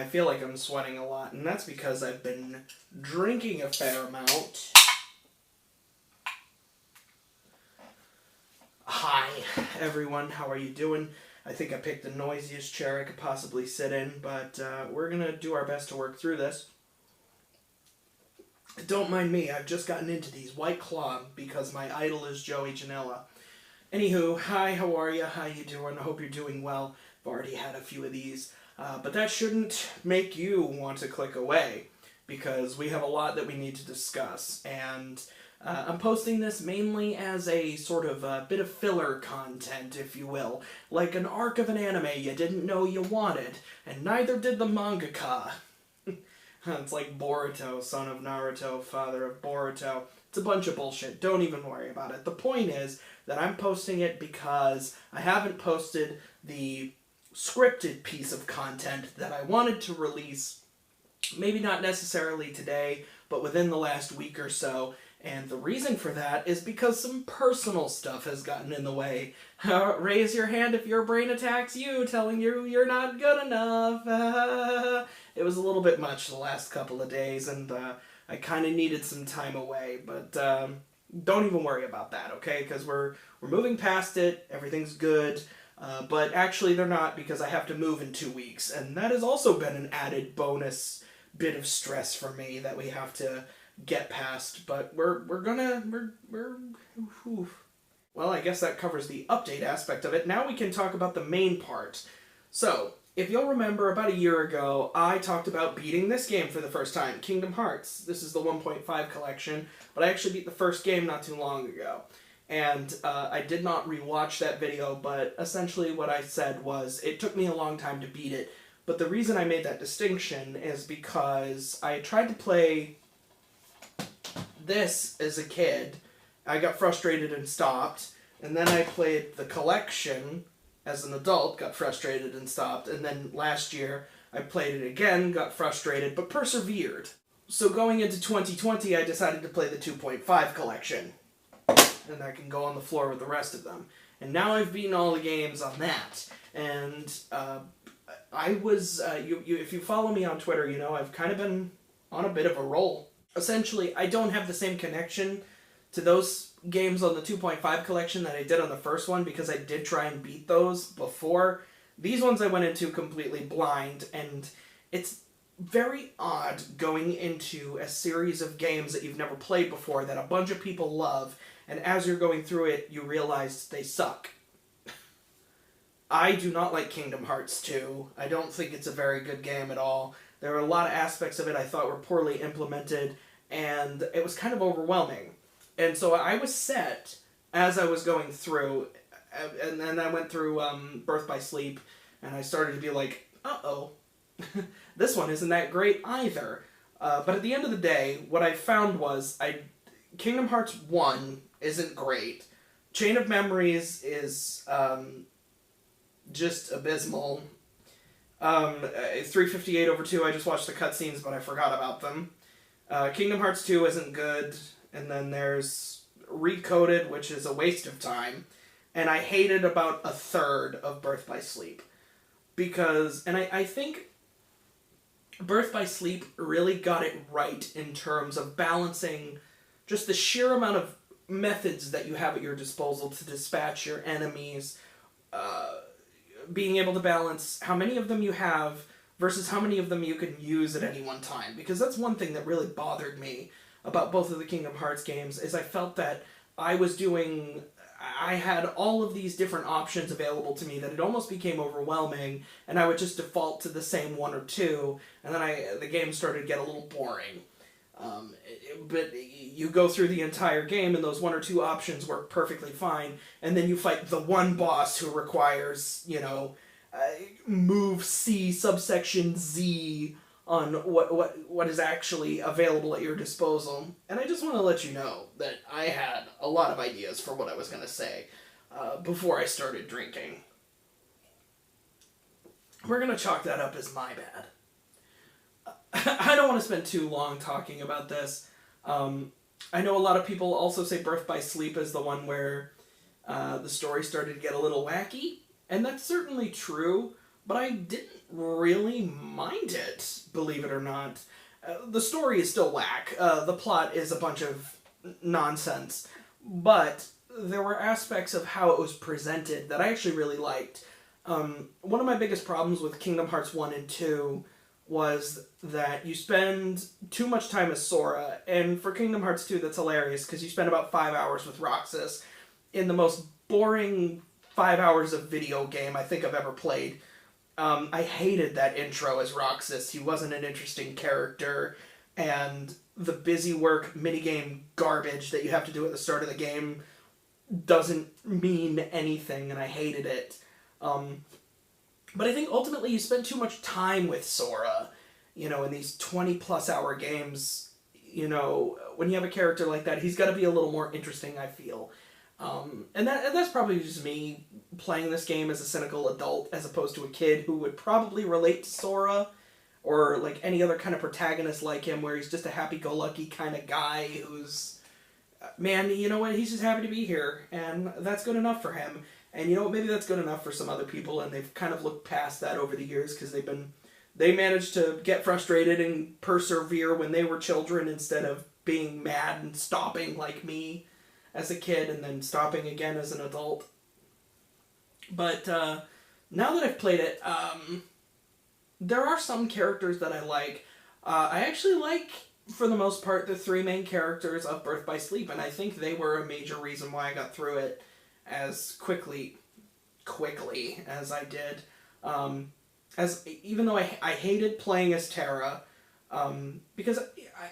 feel like I'm sweating a lot, and that's because I've been drinking a fair amount. Hi, everyone. How are you doing? I think I picked the noisiest chair I could possibly sit in, but we're going to do our best to work through this. Don't mind me, I've just gotten into these White Claw because my idol is Joey Janela. Anywho, hi, how are you? How you doing? I hope you're doing well. I've already had a few of these. But that shouldn't make you want to click away, because we have a lot that we need to discuss, and I'm posting this mainly as a sort of bit of filler content, if you will, like an arc of an anime you didn't know you wanted, and neither did the mangaka. It's like Boruto, son of Naruto, father of Boruto. It's a bunch of bullshit. Don't even worry about it. The point is that I'm posting it because I haven't posted the scripted piece of content that I wanted to release, maybe not necessarily today, but within the last week or so. And the reason for that is because some personal stuff has gotten in the way. Raise your hand if your brain attacks you, telling you you're not good enough. It was a little bit much the last couple of days, and I kind of needed some time away, but don't even worry about that, okay? Because we're moving past it, everything's good. But actually they're not, because I have to move in 2 weeks, and that has also been an added bonus bit of stress for me that we have to get past. But well, I guess that covers the update aspect of it. Now we can talk about the main part. So, if you'll remember, about a year ago, I talked about beating this game for the first time, Kingdom Hearts. This is the 1.5 collection, but I actually beat the first game not too long ago. And I did not rewatch that video, but essentially what I said was it took me a long time to beat it. But the reason I made that distinction is because I tried to play this as a kid. I got frustrated and stopped. And then I played the collection as an adult, got frustrated and stopped. And then last year I played it again, got frustrated, but persevered. So going into 2020, I decided to play the 2.5 collection. And I can go on the floor with the rest of them. And now I've beaten all the games on that. And I was, if you follow me on Twitter, you know I've kind of been on a bit of a roll. Essentially, I don't have the same connection to those games on the 2.5 collection that I did on the first one, because I did try and beat those before. These ones I went into completely blind, and it's very odd going into a series of games that you've never played before that a bunch of people love, and as you're going through it, you realize they suck. I do not like Kingdom Hearts 2. I don't think it's a very good game at all. There are a lot of aspects of it I thought were poorly implemented, and it was kind of overwhelming. And so I was set as I was going through, and then I went through Birth by Sleep, and I started to be like, uh-oh, this one isn't that great either. But at the end of the day, what I found was Kingdom Hearts 1 isn't great. Chain of Memories is just abysmal. 358/2, I just watched the cutscenes, but I forgot about them. Kingdom Hearts 2 isn't good, and then there's Recoded, which is a waste of time, and I hated about a third of Birth by Sleep. And I think Birth by Sleep really got it right in terms of balancing just the sheer amount of methods that you have at your disposal to dispatch your enemies, being able to balance how many of them you have versus how many of them you can use at any one time. Because that's one thing that really bothered me about both of the Kingdom Hearts games, is I felt that I had all of these different options available to me that it almost became overwhelming, and I would just default to the same one or two, and then the game started to get a little boring. But you go through the entire game and those one or two options work perfectly fine, and then you fight the one boss who requires, move C subsection Z on what is actually available at your disposal. And I just want to let you know that I had a lot of ideas for what I was going to say before I started drinking. We're going to chalk that up as my bad. I don't want to spend too long talking about this. I know a lot of people also say Birth by Sleep is the one where the story started to get a little wacky, and that's certainly true, but I didn't really mind it, believe it or not. The story is still whack. The plot is a bunch of nonsense, but there were aspects of how it was presented that I actually really liked. One of my biggest problems with Kingdom Hearts 1 and 2 was that you spend too much time as Sora, and for Kingdom Hearts 2 that's hilarious because you spend about 5 hours with Roxas in the most boring 5 hours of video game I think I've ever played. I hated that intro as Roxas. He wasn't an interesting character, and the busy work minigame garbage that you have to do at the start of the game doesn't mean anything, and I hated it. But I think ultimately you spend too much time with Sora, you know, in these 20-plus hour games. You know, when you have a character like that, he's got to be a little more interesting, I feel. And that's probably just me playing this game as a cynical adult as opposed to a kid who would probably relate to Sora or like any other kind of protagonist like him where he's just a happy-go-lucky kind of guy who's, man, you know what, he's just happy to be here, and that's good enough for him. And you know what, maybe that's good enough for some other people, and they've kind of looked past that over the years because they managed to get frustrated and persevere when they were children instead of being mad and stopping like me as a kid and then stopping again as an adult. But now that I've played it, there are some characters that I like. I actually like, for the most part, the 3 main characters of Birth by Sleep, and I think they were a major reason why I got through it as quickly as I did. Even though I hated playing as Terra, because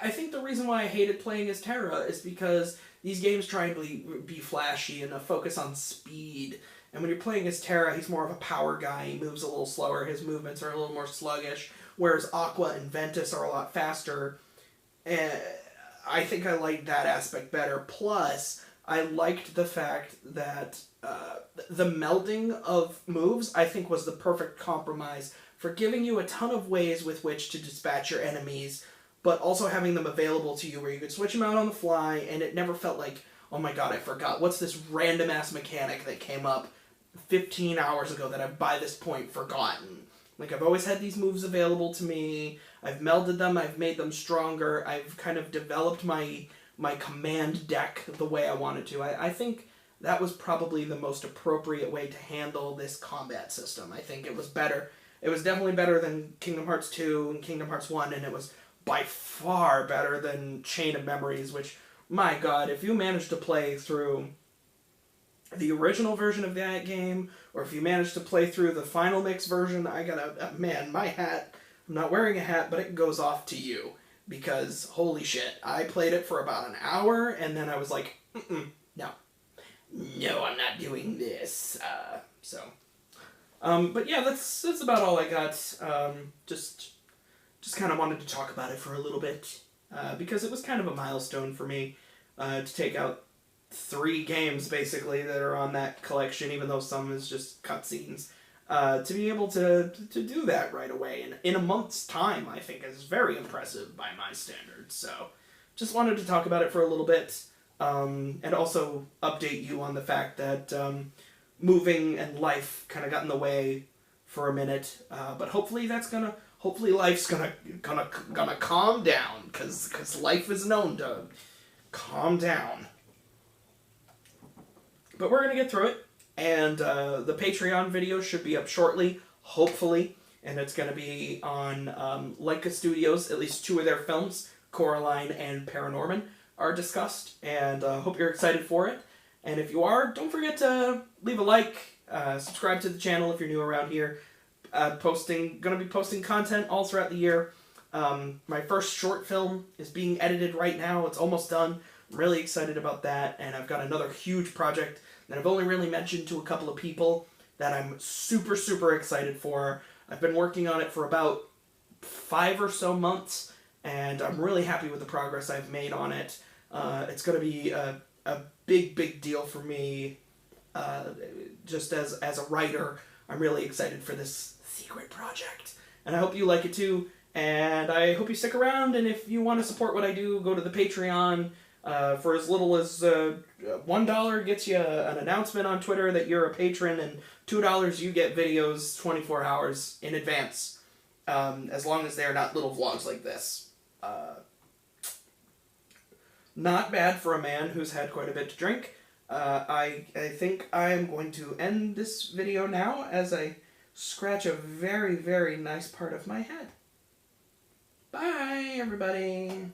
I think the reason why I hated playing as Terra is because these games try and be flashy and focus on speed. And when you're playing as Terra, he's more of a power guy. He moves a little slower. His movements are a little more sluggish. Whereas Aqua and Ventus are a lot faster. And I think I liked that aspect better. Plus, I liked the fact that the melding of moves, I think, was the perfect compromise for giving you a ton of ways with which to dispatch your enemies, but also having them available to you where you could switch them out on the fly, and it never felt like, oh my god, I forgot. What's this random-ass mechanic that came up 15 hours ago that I've by this point forgotten? Like, I've always had these moves available to me. I've melded them. I've made them stronger. I've kind of developed my command deck the way I wanted to. I think that was probably the most appropriate way to handle this combat system. I think it was better. It was definitely better than Kingdom Hearts 2 and Kingdom Hearts 1, and it was by far better than Chain of Memories, which, my god, if you managed to play through the original version of that game, or if you managed to play through the Final Mix version, I gotta, man, my hat, I'm not wearing a hat, but it goes off to you. Because, holy shit, I played it for about an hour, and then I was like, no, I'm not doing this. But yeah, that's about all I got. Just kind of wanted to talk about it for a little bit, because it was kind of a milestone for me, to take out 3 games, basically, that are on that collection, even though some is just cutscenes. To be able to do that right away in a month's time, I think, is very impressive by my standards. So, just wanted to talk about it for a little bit, and also update you on the fact that moving and life kind of got in the way for a minute. But hopefully life's gonna calm down, because life is known to calm down. But we're gonna get through it. And the Patreon video should be up shortly, hopefully. And it's going to be on Leica Studios. At least 2 of their films, Coraline and Paranorman, are discussed. And hope you're excited for it. And if you are, don't forget to leave a like, subscribe to the channel if you're new around here. Going to be posting content all throughout the year. My first short film is being edited right now. It's almost done. I'm really excited about that. And I've got another huge project that I've only really mentioned to a couple of people that I'm super, super excited for. I've been working on it for about 5 or so months, and I'm really happy with the progress I've made on it. It's going to be a big, big deal for me. Just as a writer, I'm really excited for this secret project. And I hope you like it too, and I hope you stick around, and if you want to support what I do, go to the Patreon. For as little as $1 gets you an announcement on Twitter that you're a patron, and $2 you get videos 24 hours in advance, as long as they're not little vlogs like this. Not bad for a man who's had quite a bit to drink. I think I am going to end this video now as I scratch a very, very nice part of my head. Bye, everybody.